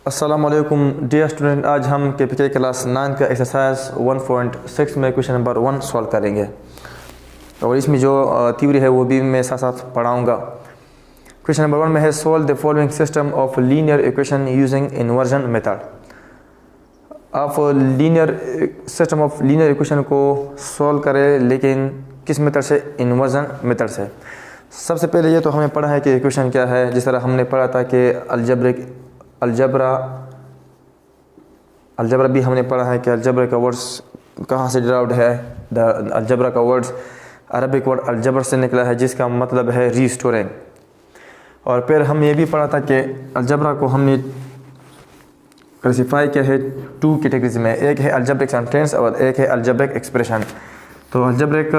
अस्सलाम वालेकुम dear student, आज हम केपीके क्लास 9 का एक्सरसाइज 1.6 में क्वेश्चन नंबर 1 सॉल्व करेंगे और इसमें जो थ्योरी है वो भी मैं साथ साथ पढ़ाऊँगा। क्वेश्चन नंबर 1 में है solve the following system of linear equation using inversion method. आप linear system of linear equation को सॉल्व करें, लेकिन किस मेथड से? इन्वर्जन मेथड से। सबसे पहले ये तो हमें पढ़ा है कि इक्वेशन क्या है। जिस तरह हमने पढ़ा था कि अलजबरा भी हमने पढ़ा है कि अलजबरा का वर्ड्स कहाँ से डिराइव्ड है। अलजबरा का वर्ड्स अरबिक वर्ड अलजबर से निकला है, जिसका मतलब है रीस्टोरिंग। और फिर हम ये भी पढ़ा था कि अलजबरा को हमने क्लासीफाई किया है 2 कैटेगरीज में। एक है अलजब्रिक सेंटेंस और एक है अलजब्रिक एक्सप्रेशन। तो अलजब्रिक,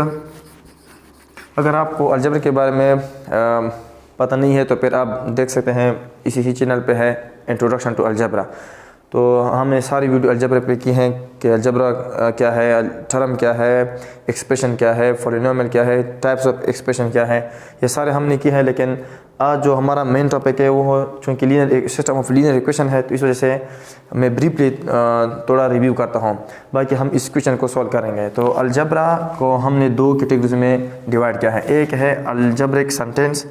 अगर आपको अलजबर के बारे में पता नहीं है तो फिर आप देख सकते हैं, इसी ही चैनल पे है इंट्रोडक्शन टू अलजबरा। तो हमने सारी वीडियो अलजबर पे की हैं कि अलजबरा क्या है, टर्म क्या है, एक्सप्रेशन क्या है, पॉलिनोमियल क्या है, टाइप्स ऑफ एक्सप्रेशन क्या है, ये सारे हमने किए हैं। लेकिन आज जो हमारा मेन टॉपिक है वो चूँकि linear system of linear equation है, तो इस वजह से मैं ब्रीफली थोड़ा रिव्यू करता हूँ। बाकी हम इस क्वेश्चन को सॉल्व करेंगे। तो अलजबरा को हमने 2 कैटेगरीज में डिवाइड किया है। एक है अलजब्रिक सेंटेंस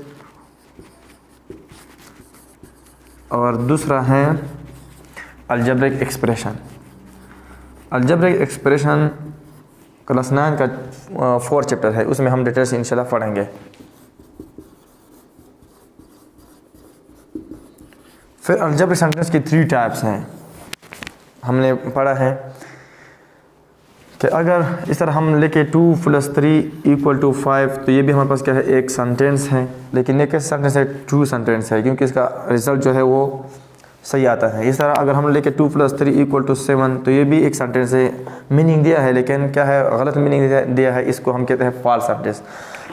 और दूसरा है algebraic expression. Algebraic expression class 9 का 4 चैप्टर है, उसमें हम डिटेल से इंशाल्लाह पढ़ेंगे। फिर अलजब्रिक सेंटेंस की 3 टाइप्स हैं। हमने पढ़ा है कि अगर इस तरह हम लेके 2 + 3 = 5, तो ये भी हमारे पास क्या है, एक सेंटेंस है। लेकिन ये कैसे सेंटेंस है? ट्रू सेंटेंस है, क्योंकि इसका रिजल्ट जो है वो सही आता है। इस तरह अगर हम लेके 2 + 3 = 7, तो ये भी एक सेंटेंस है, मीनिंग दिया है, लेकिन क्या है, गलत मीनिंग दिया है। इसको हम कहते हैं फॉल्स सेंटेंस।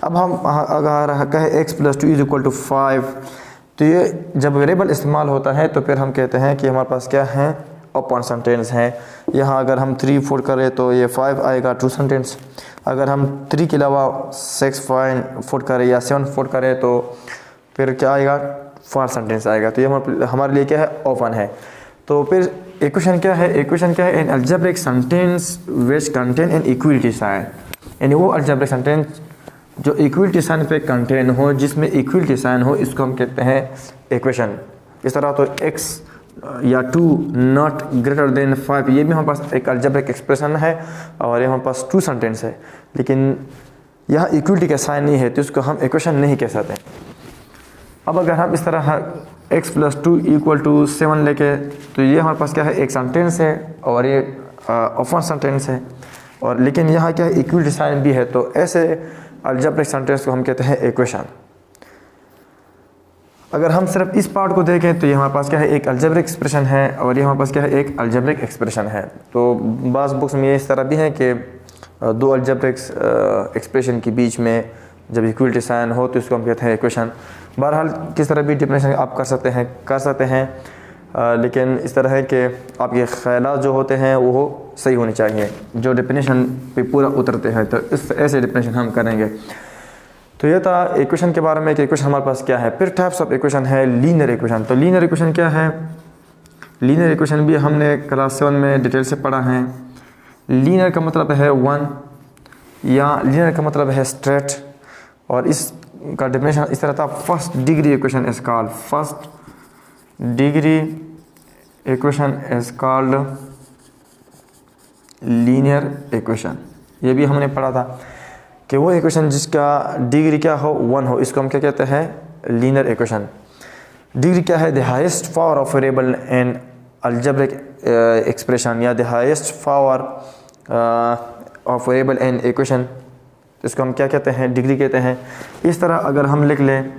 अब हम अगर कहें x + 2 = 5, तो ये जब वेरिएबल इस्तेमाल होता है तो फिर हम कहते हैं कि हमारे पास क्या है, ओपन सेंटेंस है। यहाँ अगर हम 3 4 करें तो ये 5 आएगा, ट्रू सेंटेंस। अगर हम 3 के अलावा 6 4 करें या 7 4 करें तो फिर क्या आएगा, फॉल्स सेंटेंस आएगा। तो ये हमारे लिए क्या है, ओपन है। तो फिर इक्वेशन क्या है? इक्वेशन क्या है? An algebraic sentence which contain an equality sign. यानी वो अलजेब्रिक सेंटेंस जो इक्वलिटी साइन पे कंटेन हो, जिसमें इक्वलिटी साइन हो, इसको हम कहते हैं इक्वेशन। इस तरह तो x या 2 नॉट ग्रेटर देन 5, ये भी हमारे पास एक अलजेब्रिक एक्सप्रेशन है और ये हमारे पास ट्रू सेंटेंस है। लेकिन यहाँ इक्वलिटी का साइन नहीं है, तो इसको हम इक्वेशन नहीं कह सकते। अब अगर हम इस तरह x + 2 = 7 लेके, तो ये हमारे पास क्या है, एक सेंटेंस है और ये ओपन सेंटेंस है। और लेकिन यहाँ क्या है, इक्वलिटी साइन भी है। तो ऐसे अलजेब्रिक सेंटेंस को हम कहते हैं इक्वेशन। अगर हम सिर्फ इस पार्ट को देखें तो ये हमारे पास क्या है, एक अलजेब्रिक एक्सप्रेशन है और ये हमारे पास क्या है, एक अलजेब्रिक एक्सप्रेशन है। तो बाज़ बुक्स में ये इस तरह भी है कि 2 अलजेब्रिक एक्सप्रेशन के बीच में जब इक्वलिटी साइन हो तो इसको हम कहते हैं इक्वेशन। बहरहाल किस तरह भी डिफिनेशन आप कर सकते हैं, लेकिन इस तरह है कि आपके ख्यालात जो होते हैं वो सही होने चाहिए, जो डिफिनेशन पे पूरा उतरते हैं। तो इस ऐसे डिफिनेशन हम करेंगे। तो ये था इक्वेशन के बारे में कि इक्वेशन हमारे पास क्या है। फिर टाइप्स ऑफ इक्वेशन है लीनियर इक्वेशन। तो लीनियर इक्वेशन क्या है? लीनियर इक्वेशन भी हमने क्लास 7 में डिटेल से पढ़ा है। लीनियर का मतलब है 1 या लीनियर का मतलब है स्ट्रेट, और इसका डेफिनेशन इस तरह था, first degree equation is called, first degree equation is called linear equation. ये भी हमने पढ़ा था कि वो इक्वेशन जिसका डिग्री क्या हो, 1 हो, इसको हम क्या कहते हैं, लीनियर इक्वेशन। डिग्री क्या है? The highest power of variable in algebraic expression या the highest power of variable in equation, इसको हम क्या कहते हैं, डिग्री कहते हैं। इस तरह अगर हम लिख लें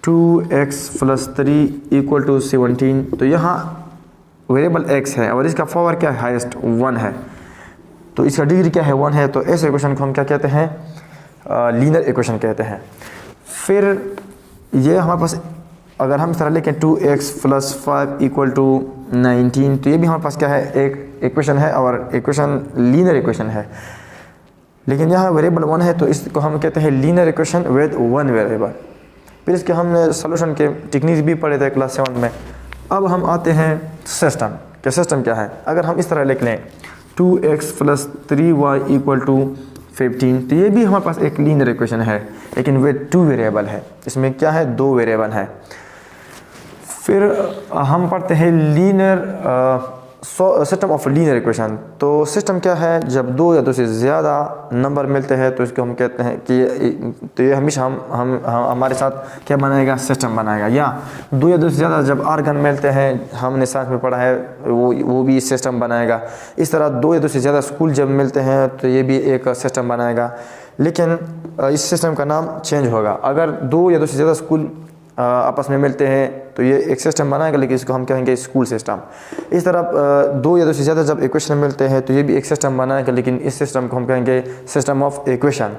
2x + 3 = 17, तो यहाँ वेरिएबल x है और इसका पावर क्या है, हाईएस्ट 1 है, तो इसका डिग्री क्या है, 1 है। तो ऐसे इक्वेशन को हम क्या कहते हैं, लीनियर इक्वेशन कहते हैं। फिर ये हमारे पास अगर हम इस तरह लिखें 2x + 5 = 19, तो ये भी हमारे पास क्या है, एक इक्वेशन है और इक्वेशन लीनियर इक्वेशन है। लेकिन यहाँ वेरिएबल 1 है, तो इसको हम कहते हैं लीनियर इक्वेशन विद 1 वेरिएबल। फिर इसके हमने सोल्यूशन के टेक्निक्स भी पढ़े थे क्लास 7 में। अब हम आते हैं सिस्टम के। सिस्टम क्या है? अगर हम इस तरह लिख लें 2x + 3y = 15, तो ये भी हमारे पास एक लीनियर इक्वेशन है, लेकिन वे 2 वेरिएबल है। इसमें क्या है? 2 वेरिएबल है। फिर हम पढ़ते हैं linear system of linear equation. तो सिस्टम क्या है? जब 2 या 2 से ज़्यादा नंबर मिलते हैं तो इसको हम कहते हैं कि तो ये हमेशा हम हमारे साथ क्या बनाएगा? सिस्टम बनाएगा। या 2 या 2 से ज़्यादा जब आर्गन मिलते हैं, हमने साथ में पढ़ा है, वो भी सिस्टम बनाएगा। इस तरह 2 या 2 से ज़्यादा स्कूल जब मिलते हैं तो ये भी एक सिस्टम बनाएगा, लेकिन इस सिस्टम का नाम चेंज होगा। अगर 2 या 2 से ज़्यादा स्कूल आपस में मिलते हैं तो ये एक सिस्टम बनाएगा, लेकिन इसको हम कहेंगे स्कूल सिस्टम। इस तरह 2 या 2 से ज़्यादा जब इक्वेशन मिलते हैं तो ये भी एक सिस्टम बनाएगा, लेकिन इस सिस्टम को हम कहेंगे सिस्टम ऑफ इक्वेशन।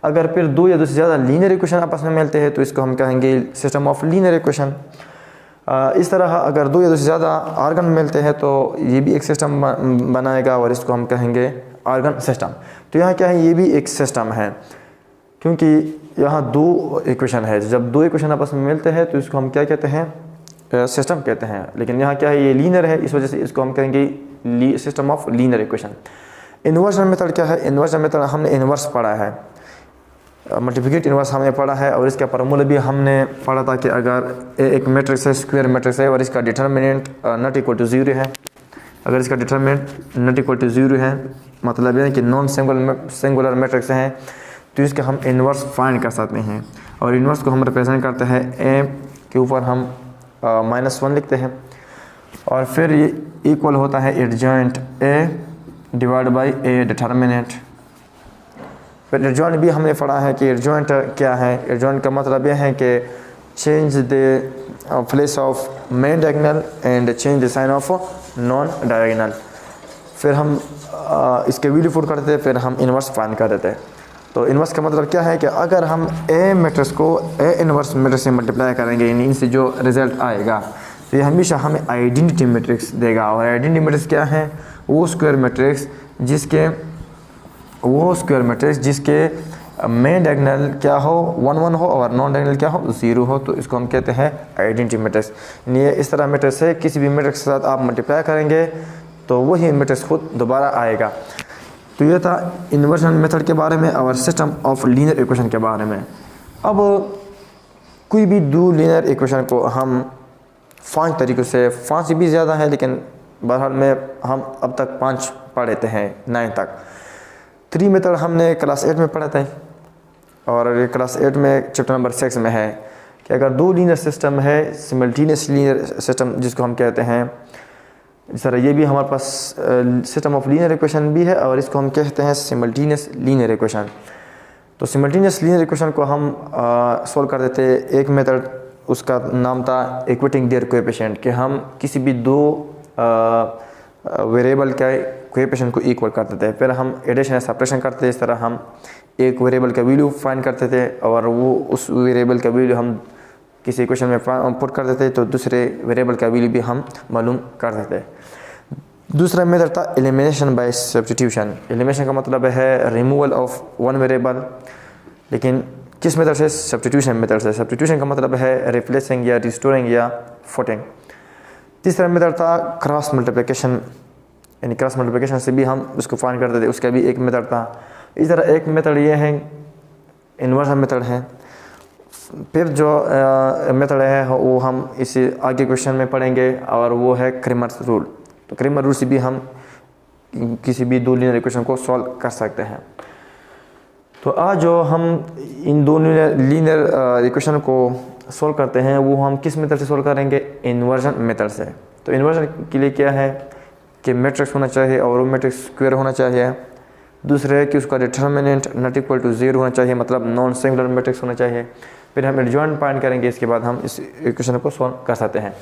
अगर फिर 2 या 2 से ज़्यादा लीनियर इक्वेशन आपस में मिलते हैं तो इसको हम कहेंगे सिस्टम ऑफ लीनियर इक्वेशन। इस तरह अगर 2 या 2 से ज़्यादा आर्गन मिलते हैं तो ये भी एक सिस्टम बनाएगा और इसको हम कहेंगे आर्गन सिस्टम। तो यहाँ क्या है? ये भी एक सिस्टम है, क्योंकि यहाँ 2 इक्वेशन है। जब 2 इक्वेशन आपस में मिलते हैं तो इसको हम क्या कहते हैं? सिस्टम कहते हैं। लेकिन यहाँ क्या है? ये लीनियर है, इस वजह से इसको हम कहेंगे system of linear equation. Inversion method क्या है? इन्वर्जन मेथड हमने इन्वर्स पढ़ा है, मल्टीप्लिकेट इन्वर्स हमने पढ़ा है, और इसका फॉर्मूला भी हमने पढ़ा था कि अगर एक मैट्रिक्स है, स्क्वायर मैट्रिक्स है, और इसका डिटर्मिनेंट नॉट इक्वल टू 0 है, अगर इसका डिटर्मिनेंट नॉट इक्वल टू 0 है, मतलब यह है कि नॉन सिंगुलर मैट्रिक्स हैं, तो इसका हम इन्वर्स फाइंड कर सकते हैं। और इन्वर्स को हम रिप्रेजेंट करते हैं ए के ऊपर हम -1 लिखते हैं, और फिर ये इक्वल होता है adjoint A divide by A determinant. फिर एडजॉइंट भी हमने पढ़ा है कि एडजॉइंट क्या है? एडजॉइंट का मतलब यह है कि change the place of main diagonal and change the sign of non diagonal. फिर हम इसके वैल्यू पुट करते थे, फिर हम इन्वर्स फाइंड कर देते हैं। तो इन्वर्स का मतलब क्या है कि अगर हम ए मैट्रिक्स को ए इन्वर्स मैट्रिक्स से मल्टीप्लाई करेंगे, यानी इनसे जो रिजल्ट आएगा, तो ये हमेशा हमें आइडेंटिटी मैट्रिक्स देगा। और आइडेंटिटी मैट्रिक्स क्या है? वो स्क्वायर मैट्रिक्स जिसके मेन डायगोनल क्या हो 1 1 हो और नॉन डायगोनल क्या हो 0 हो, तो इसको हम कहते हैं आइडेंटिटी मैट्रिक्स। ये इस तरह मैट्रिक्स है, किसी भी मैट्रिक्स के साथ आप मल्टीप्लाई करेंगे तो वही मैट्रिक्स खुद दोबारा आएगा। तो ये था इन्वर्जन मेथड के बारे में और सिस्टम ऑफ लीनियर इक्वेशन के बारे में। अब कोई भी 2 लीनियर इक्वेशन को हम 5 तरीक़ों से, 5 से भी ज़्यादा है, लेकिन बहरहाल में हम अब तक 5 पढ़ लेते हैं 9 तक। 3 मेथड हमने क्लास 8 में पढ़े थे, और क्लास 8 में चैप्टर नंबर 6 में है कि अगर 2 लीनियर सिस्टम है, सिमल्टेनियस लीनियर सिस्टम जिसको हम कहते हैं, इस तरह ये भी हमारे पास सिस्टम ऑफ लीनियर इक्वेशन भी है, और इसको हम कहते हैं सिमल्टेनियस लीनियर इक्वेशन। तो सिमल्टेनियस लीनियर इक्वेशन को हम सॉल्व कर देते। एक मेथड उसका नाम था इक्वेटिंग देयर कोएफिशिएंट, कि हम किसी भी 2 वेरिएबल के कोएफिशिएंट को इक्वल कर देते हैं। फिर हम एडिशन या सब्ट्रैक्शन करते थे। इस तरह हम एक वेरिएबल का वैल्यू फाइंड करते थे, और वो उस वेरिएबल का वैल्यू हम किसी इक्वेशन में पुट कर देते, तो दूसरे वेरिएबल का वैल्यू भी हम मालूम कर देते। दूसरा मेथड था एलिमिनेशन बाय सब्स्टिट्यूशन। एलिमिनेशन का मतलब है रिमूवल ऑफ 1 वेरिएबल, लेकिन किस मेथड से? सब्स्टिट्यूशन मेथड से। सब्स्टिट्यूशन का मतलब है रिप्लेसिंग या रिस्टोरिंग या फुटिंग। तीसरा मेथड था क्रॉस मल्टीप्लिकेशन, यानी क्रॉस मल्टीप्लिकेशन से भी हम उसको फाइंड करते थे, उसका भी एक मेथड था। इस तरह एक मेथड ये है इन्वर्जन मेथड है। फिर जो मेथड है वो हम इसी आगे क्वेश्चन में पढ़ेंगे, और वो है क्रेमर्स रूल। तो क्रेमर रूल से भी हम किसी भी 2 लीनियर इक्वेशन को सॉल्व कर सकते हैं। तो आज जो हम इन 2 लीनियर इक्वेशन को सॉल्व करते हैं, वो हम किस मेथड से सॉल्व करेंगे? इन्वर्जन मेथड से। तो इन्वर्जन के लिए क्या है कि मैट्रिक्स होना चाहिए और वो मैट्रिक्स स्क्वायर होना चाहिए। दूसरे है कि उसका डिटर्मिनेंट नॉट इक्वल टू 0 होना चाहिए, मतलब नॉन सिंगुलर मैट्रिक्स होना चाहिए। फिर हम एडजॉइंट फाइंड करेंगे, इसके बाद हम इस इक्वेशन को सॉल्व कर सकते हैं।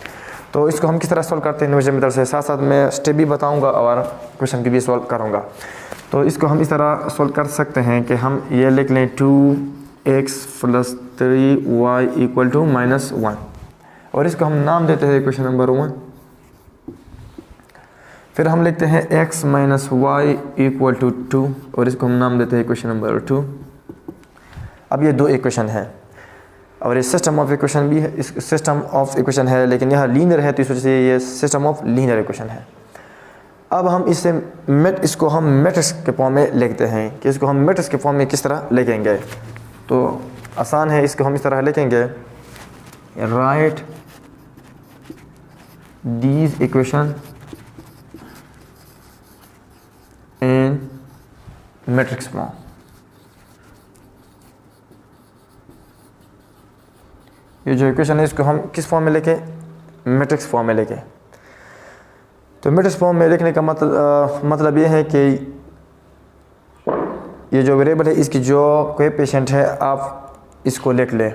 तो इसको हम किस तरह सॉल्व करते हैं इन्वर्जन मेथड से, साथ साथ मैं स्टेप भी बताऊंगा और क्वेश्चन की भी सॉल्व करूंगा। तो इसको हम इस तरह सॉल्व कर सकते हैं कि हम ये लिख लें 2x + 3y = -1, और इसको हम नाम देते हैं इक्वेशन नंबर 1। फिर हम लिखते हैं x - y = 2, और इसको हम नाम देते हैं इक्वेशन नंबर 2। अब ये 2 इक्वेशन हैं। और ये सिस्टम ऑफ इक्वेशन भी है, इस सिस्टम ऑफ इक्वेशन है, लेकिन यहाँ लीनियर है तो इस वजह से ये सिस्टम ऑफ लीनियर इक्वेशन है। अब हम इससे इसको हम मैट्रिक्स के फॉर्म में लिखते हैं कि इसको हम मैट्रिक्स के फॉर्म में किस तरह लिखेंगे। तो आसान है, इसको हम इस तरह लिखेंगे, right these equation in matrix form. ये जो इक्वेशन है इसको हम किस फॉर्म में लिखें, मैट्रिक्स फॉर्म में लिखें। तो मैट्रिक्स फॉर्म में लिखने का मतलब ये है कि ये जो वेरिएबल है इसकी जो कोएफिशिएंट है आप इसको लिख लें।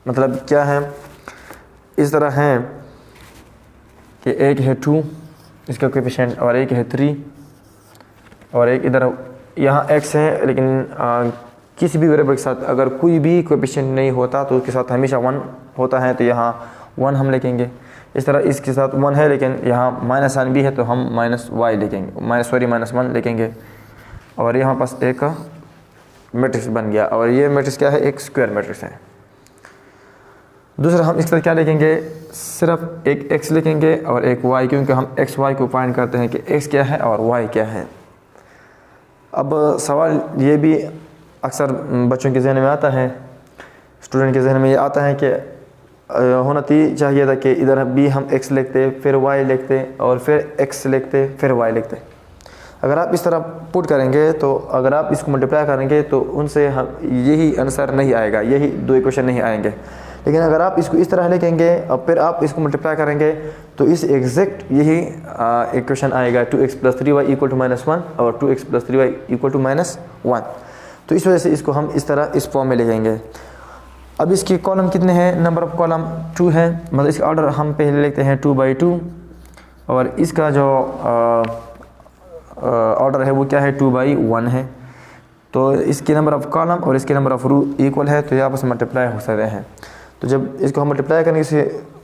मतलब क्या है, इस तरह है कि एक है 2 इसका कोएफिशिएंट और एक है 3 और एक इधर यहाँ x है, लेकिन किसी भी वेरिएबल के साथ अगर कोई भी कोएफिशिएंट नहीं होता तो उसके साथ हमेशा 1 होता है, तो यहाँ 1 हम लिखेंगे। इस तरह इसके साथ 1 है लेकिन यहाँ माइनस साइन भी है तो हम -y लिखेंगे, -1 लिखेंगे। और यहाँ पास एक मैट्रिक्स बन गया और ये मैट्रिक्स क्या है, एक स्क्वायर मैट्रिक्स है। दूसरा हम इस तरह क्या लिखेंगे, सिर्फ एक x लिखेंगे और एक y, क्योंकि हम x y को फाइंड करते हैं कि x क्या है और y क्या है। अब सवाल ये भी अक्सर बच्चों के जहन में आता है, स्टूडेंट के जहन में ये आता है कि होना चाहिए था कि इधर भी हम x लिखते फिर y लिखते और फिर x लिखते फिर y लिखते। अगर आप इस तरह पुट करेंगे तो अगर आप इसको मल्टीप्लाई करेंगे तो उनसे हम यही आंसर नहीं आएगा, यही 2 इक्वेशन नहीं आएंगे। लेकिन अगर आप इसको इस तरह लिखेंगे और फिर आप इसको मल्टीप्लाई करेंगे तो इस एग्जैक्ट यही इक्वेशन आएगा, 2x + 3y = -1 और 2x + 3y = -1। तो इस वजह से इसको हम इस तरह इस फॉर्म में लिखेंगे। अब इसके कॉलम कितने हैं, नंबर ऑफ कॉलम 2 है, मतलब इसका ऑर्डर हम पहले लिखते हैं 2/2 और इसका जो ऑर्डर है वो क्या है, 2/1 है। तो इसके नंबर ऑफ कॉलम और इसके नंबर ऑफ रो इक्वल है, तो ये आपस में मल्टीप्लाई हो सकते हैं। तो जब इसको हम मल्टीप्लाई करेंगे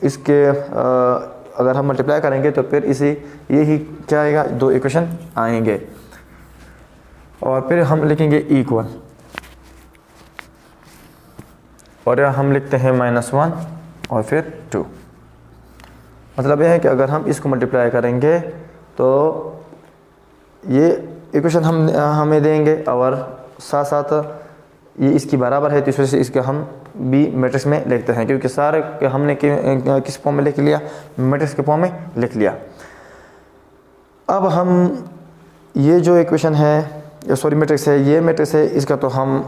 इसके अगर हम मल्टीप्लाई करेंगे तो फिर इसे यही क्या आएगा, 2 इक्वेशन आएंगे और फिर हम लिखेंगे इक्वल और हम लिखते हैं -1 और फिर 2। मतलब यह है कि अगर हम इसको मल्टीप्लाई करेंगे तो ये इक्वेशन हमें देंगे और साथ साथ ये इसकी बराबर है, तो इस वजह से इसका हम भी मैट्रिक्स में लिखते हैं, क्योंकि सारे हमने किस फॉर्म में लिख लिया, मैट्रिक्स के फॉर्म में लिख लिया। अब हम ये जो इक्वेशन है सॉरी मैट्रिक्स है, ये मैट्रिक्स है, इसका तो हम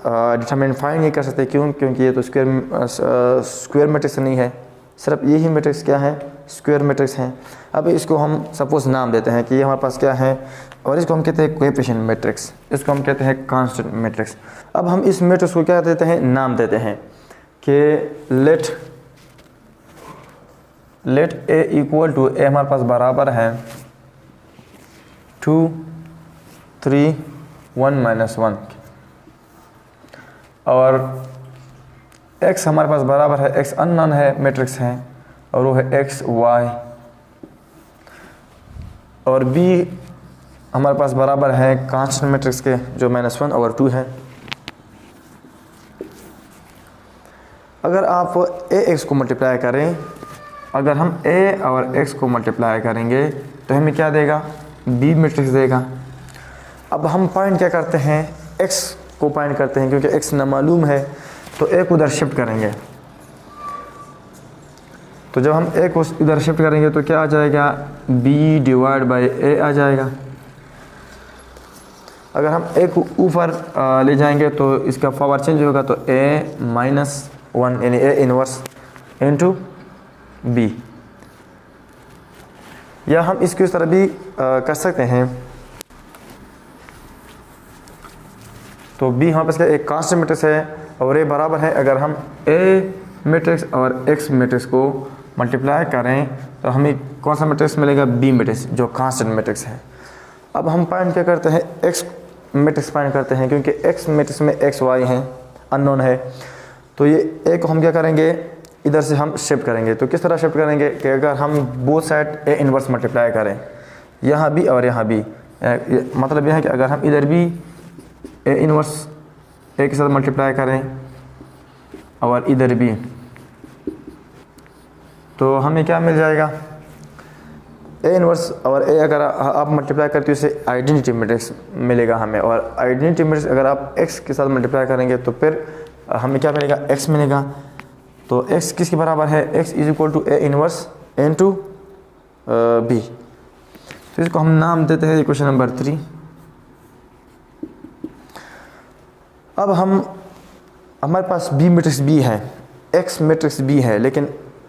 डिटरमिनेंट फाइंड नहीं कर सकते। क्योंकि ये तो स्क्वायर मैट्रिक्स नहीं है, सिर्फ यही मैट्रिक्स क्या है, स्क्वायर मैट्रिक्स हैं। अब इसको हम सपोज नाम देते हैं कि ये हमारे पास क्या है, और इसको हम कहते हैं कोएफिशिएंट मैट्रिक्स, इसको हम कहते हैं कांस्टेंट मैट्रिक्स। अब हम इस मैट्रिक्स को क्या देते हैं, नाम देते हैं कि लेट a = a हमारे पास बराबर है 2 3 1 -1 और x हमारे पास बराबर है, x अननोन है, मैट्रिक्स है और वो है x y, और b हमारे पास बराबर है कांस्टेंट मैट्रिक्स के जो -1 और 2 है। अगर आप ax को मल्टीप्लाई करें, अगर हम a और x को मल्टीप्लाई करेंगे तो हमें क्या देगा, b मैट्रिक्स देगा। अब हम पॉइंट क्या करते हैं, x को पॉइंट करते हैं, क्योंकि x नामालूम है तो a को उधर शिफ्ट करेंगे। तो जब हम a को इधर शिफ्ट करेंगे तो क्या आ जाएगा, b/a आ जाएगा। अगर हम a को ऊपर ले जाएंगे तो इसका पावर चेंज होगा, तो a-1 यानी a इनवर्स इंटू b। या हम इसको इस तरह भी कर सकते हैं, तो b हमारे पास क्या एक कांस्टेंट मैट्रिक्स है और a बराबर है, अगर हम a मैट्रिक्स और x मैट्रिक्स को मल्टीप्लाई करें तो हमें कौन सा मैट्रिक्स मिलेगा, b मैट्रिक्स जो कांस्टेंट मैट्रिक्स है। अब हम पॉइंट क्या करते हैं, x मैट्रिक्स पॉइंट करते हैं, क्योंकि x मैट्रिक्स में x y हैं, अननोन है, तो ये a को हम क्या करेंगे, इधर से हम शिफ्ट करेंगे। तो किस तरह शिफ्ट करेंगे कि अगर हम both side a inverse multiply करें, यहाँ भी और यहाँ भी, मतलब यह है कि अगर हम इधर भी a इनवर्स a के साथ मल्टीप्लाई करें और इधर भी, तो हमें क्या मिल जाएगा, ए इनवर्स और ए अगर आप मल्टीप्लाई करते हो इसे आइडेंटिटी मैट्रिक्स मिलेगा हमें, और आइडेंटिटी मैट्रिक्स अगर आप एक्स के साथ मल्टीप्लाई करेंगे तो फिर हमें क्या मिलेगा, एक्स मिलेगा। तो एक्स किसके बराबर है, X is equal to A inverse into B. तो इसको हम नाम देते हैं इक्वेशन नंबर 3। अब हमारे पास बी मैट्रिक्स बी है, एक्स मैट्रिक्स बी है, लेकिन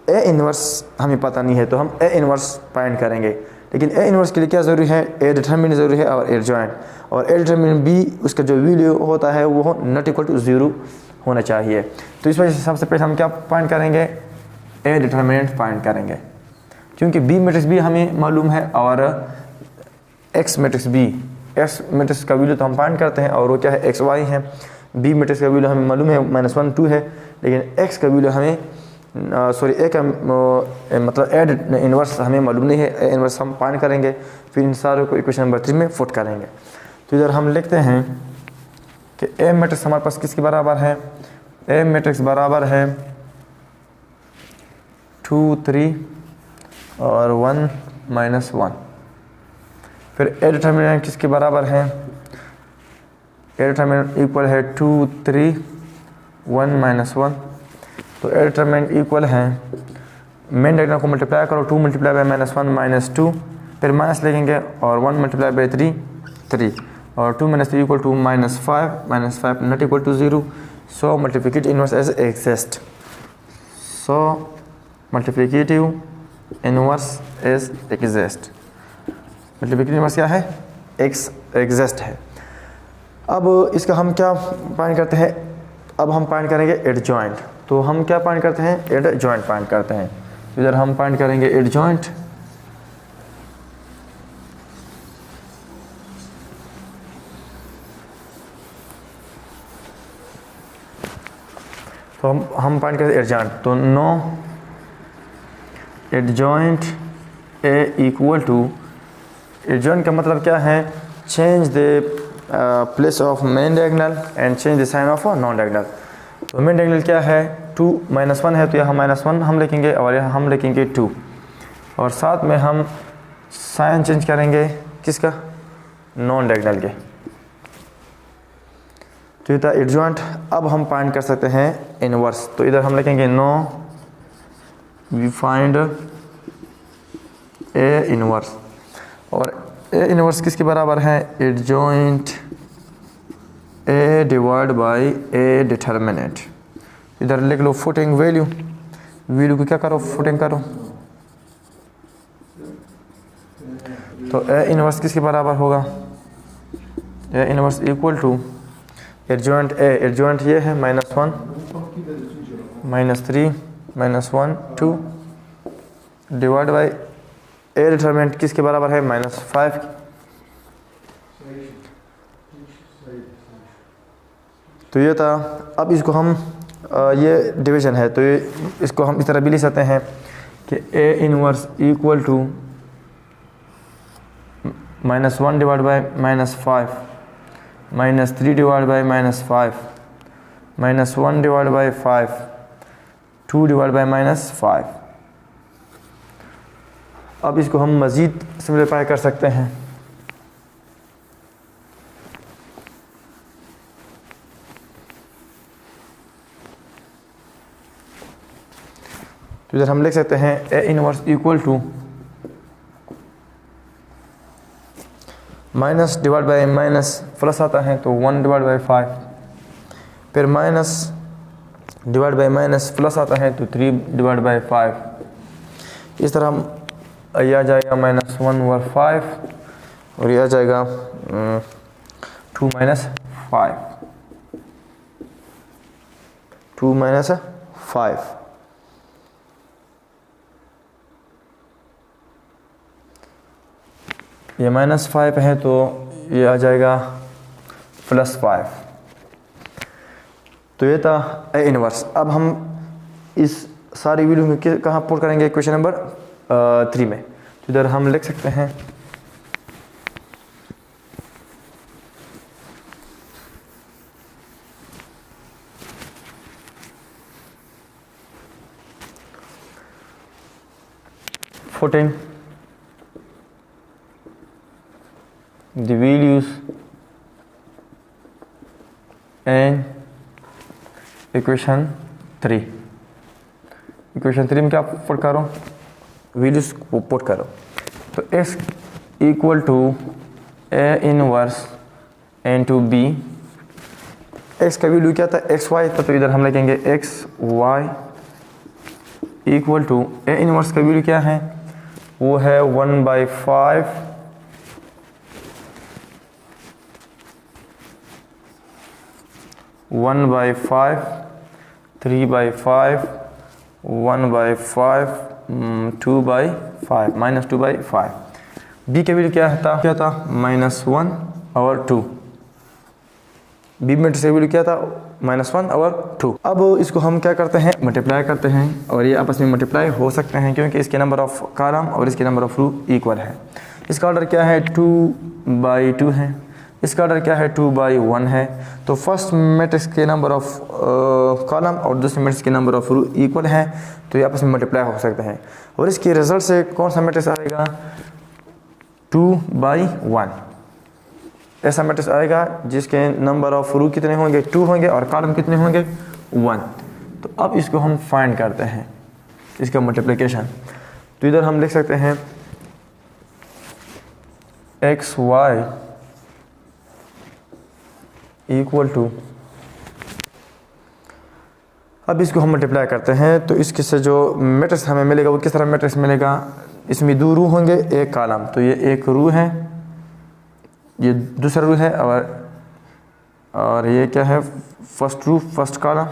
ए इनवर्स हमें पता नहीं है, तो हम ए इनवर्स फाइंड करेंगे। लेकिन ए इनवर्स के लिए क्या ज़रूरी है, ए डिटरमिनेंट ज़रूरी है और ए जॉइंट, और ए डिटरमिनेंट बी उसका जो वैल्यू होता है वो नॉट इक्वल टू 0 होना चाहिए। तो इस वजह से सबसे पहले हम क्या फाइंड करेंगे, ए डिटरमिनेंट फाइंड करेंगे, क्योंकि बी मैट्रिक्स भी हमें मालूम है और X matrix B, X matrix का वैल्यू तो हम फाइंड करते हैं और वो क्या है, एक्स वाई है। बी मैट्रिक्स का वैल्यू हमें मालूम है -1 2 है, लेकिन एक्स का वैल्यू हमें ए का मतलब ए इनवर्स हमें मालूम नहीं है, ए इनवर्स हम फाइंड करेंगे, फिर इन सारों को इक्वेशन नंबर 3 में फुट करेंगे। तो इधर हम लिखते हैं कि ए मैट्रिक्स हमारे पास किसके बराबर है, ए मैट्रिक्स बराबर है 2 3 और 1 -1। फिर ए डिटरमिनेंट किसके बराबर है, ए डिटरमिनेंट इक्वल है 2 3 1 -1। तो ए डिटरमिनेंट इक्वल है, मेन डायग्राम को मल्टीप्लाई करो, 2 मल्टीप्लाई बाय -1 -2, फिर माइनस लिखेंगे और 1 मल्टीप्लाई बाय 3 3, और 2 - 3 equal to -5 not equal to 0। So multiplicative inverse as exist, so multiplicative inverse as exist, multiplicative inverse क्या है, एग्जिस्ट है। अब इसका हम क्या फाइंड करते हैं, अब हम फाइंड करेंगे एड जॉइंट। तो हम क्या फाइंड करते हैं, एड जॉइंट फाइंड करते हैं। तो इधर हम फाइंड करेंगे एड जॉइंट। तो हम फाइंड करते हैं एड जॉइंट, तो now adjoint A equal to, adjoint का मतलब क्या है, change the place of main diagonal and change the sign of non diagonal. तो मेन डायगोनल क्या है, 2 -1 है, तो यहाँ -1 हम लिखेंगे और यहाँ हम लिखेंगे 2, और साथ में हम साइन चेंज करेंगे किसका, नॉन डायगोनल के। तो इधर एड जॉइंट। अब हम फाइंड कर सकते हैं इनवर्स, तो इधर हम लिखेंगे now we find A inverse, और ए इनवर्स किसके बराबर है, adjoint A divide by A determinant. इधर लिख लो फुटिंग वैल्यू, वैल्यू को क्या करो, फुटिंग करो। तो ए इनवर्स किसके बराबर होगा, A inverse equal to adjoint A, adjoint ये है -1 -3 -1 2 डिवाइड बाई ए डिटरमिनेंट किसके बराबर है, -5। तो ये था। अब इसको हम ये डिवीजन है, तो ये इसको हम इस तरह भी लिख सकते हैं कि A inverse equal to -1 divide by -5 -3 divide by -5 -1 divide by 5 2 divide by -5। अब इसको हम मज़ीद सिम्प्लीफाई कर सकते हैं। तो इधर हम लिख सकते हैं A inverse equal to minus divide by minus plus आता है तो 1 डिवाइड बाई 5, फिर minus divide by minus plus आता है तो 3 डिवाइड बाई 5। इस तरह हम ये आ जाएगा -1 ओवर 5 और ये आ जाएगा 2 - 5 2 - 5। ये -5 है तो ये आ जाएगा +5। तो ये था ए इनवर्स। अब हम इस सारी वैल्यू में कहाँ पुट करेंगे, क्वेश्चन नंबर 3 में। तो इधर हम लिख सकते हैं putting the values in equation 3 में क्या पुट करो, वैल्यूज को पुट करो। तो x equal to a inverse into b, x का वैल्यू क्या था xy था, तो इधर हम लिखेंगे xy equal to a inverse का वैल्यू क्या है, वो है 1/5 1/5 3/5 1/5 2/5 -2/5। b का वैल्यू क्या था -1 और 2। b में से वैल्यू क्या था -1 और 2। अब इसको हम क्या करते हैं, मल्टीप्लाई करते हैं, और ये आपस में मल्टीप्लाई हो सकते हैं क्योंकि इसके नंबर ऑफ कॉलम और इसके नंबर ऑफ रो इक्वल है। इसका ऑर्डर क्या है 2/2 है, इसका ऑर्डर क्या है 2/1 है। तो फर्स्ट मैट्रिक्स के नंबर ऑफ कॉलम और दूसरे मैट्रिक्स के नंबर ऑफ रो इक्वल है, तो ये आपस में मल्टीप्लाई हो सकते हैं। और इसके रिजल्ट से कौन सा मैट्रिक्स आएगा 2/1, ऐसा मैट्रिक्स आएगा जिसके नंबर ऑफ रो कितने होंगे 2 होंगे और कॉलम कितने होंगे 1। तो अब इसको हम फाइंड करते हैं, इसका मल्टीप्लिकेशन। तो इधर हम लिख सकते हैं xy इक्वल टू, अब इसको हम मल्टीप्लाई करते हैं, तो इसके से जो मैट्रिक्स हमें मिलेगा वो किस तरह मैट्रिक्स मिलेगा, इसमें 2 रो होंगे 1 कॉलम, तो ये एक रो है, ये दूसरा रो है, और ये क्या है फर्स्ट रो फर्स्ट कॉलम,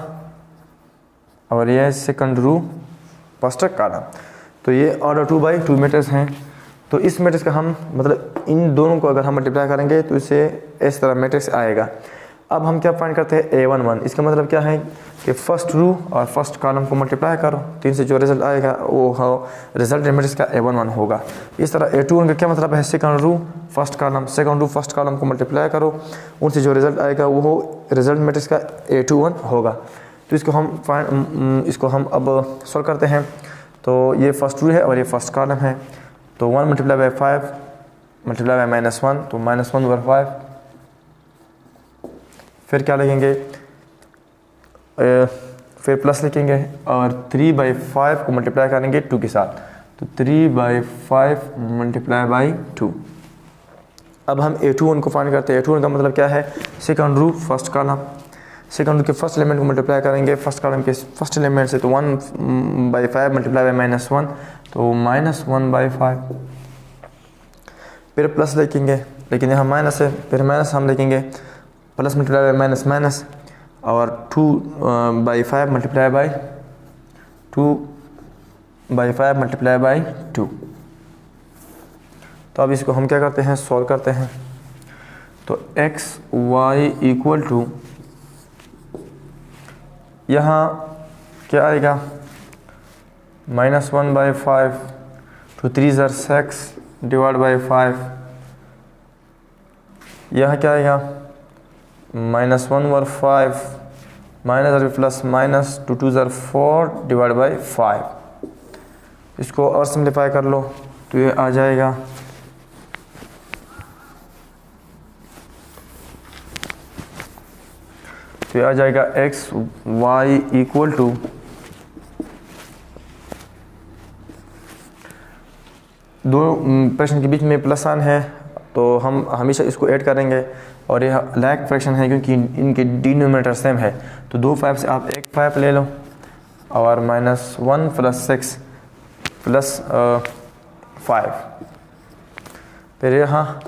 और ये सेकंड रो फर्स्ट कॉलम। तो ये ऑर्डर 2/2 मैट्रिक्स हैं। तो इस मैट्रिक्स का हम मतलब इन दोनों को अगर हम मल्टीप्लाई करेंगे तो इससे इस तरह मैट्रिक्स आएगा। अब हम क्या फाइंड करते हैं A11, इसका मतलब क्या है कि फर्स्ट रो और फर्स्ट कॉलम को मल्टीप्लाई करो, 3 से जो रिजल्ट आएगा वो रिजल्ट मैट्रिक्स का A11 होगा। इस तरह A21 का क्या मतलब है, सेकंड रो फर्स्ट कॉलम को मल्टीप्लाई करो, उनसे जो रिजल्ट आएगा वो रिजल्ट मैट्रिक्स का A21 होगा। तो इसको हम अब सॉल्व करते हैं। तो ये फर्स्ट रो है और ये फर्स्ट कॉलम है, तो 1 × 5 × -1, तो -1/5। फिर क्या लिखेंगे, फिर प्लस लिखेंगे और 3/5 को मल्टीप्लाई करेंगे 2 के साथ, तो 3/5 × 2। अब हम A21 को फाइंड करते हैं। A21 का मतलब क्या है, second row first column, second row के फर्स्ट एलिमेंट को मल्टीप्लाई करेंगे फर्स्ट कॉलम के फर्स्ट एलिमेंट से, तो 1/5 × -1, तो -1/5। फिर प्लस लिखेंगे, लेकिन यहाँ माइनस है, फिर माइनस हम लिखेंगे, प्लस मल्टीप्लाई बाय माइनस, और 2/5 × 2 तो अब इसको हम क्या करते हैं, सॉल्व करते हैं। तो xy इक्वल टू, यहाँ क्या आएगा -1/5, 2 3 = 6 /5, यहाँ क्या आएगा -1/5 प्लस माइनस 2 2 = 4 /5। इसको और सिंप्लीफाई कर लो तो ये आ जाएगा xy इक्वल टू, दो फ्रैक्शन के बीच में प्लस साइन है तो हम हमेशा इसको ऐड करेंगे, और यह लाइक फ्रैक्शन है क्योंकि इनके डिनोमिनेटर सेम है। तो 2 5 से आप एक 5 ले लो, और -1 + 6 + 5, फिर यहाँ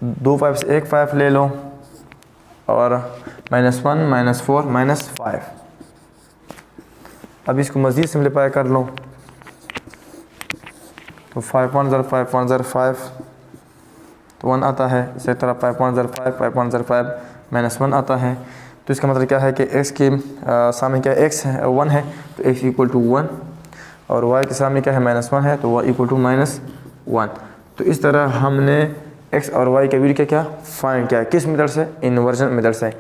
2 5 से एक 5 ले लो, और -1 -4 -5। अब इसको मज़ीद सिम्प्लीफाई कर लो, तो 5 1 = 5 1 = 5, तो 1 आता है। इसी तरह 5 1 = 5 5 1 = 5 -1 आता है। तो इसका मतलब क्या है कि x के सामने क्या x है 1 है, तो x = 1, और y के सामने क्या है -1 है, तो y = -1। तो इस तरह हमने x और y के वैल्यू क्या फाइंड किया, किस मेथड से, इन्वर्जन मेथड से।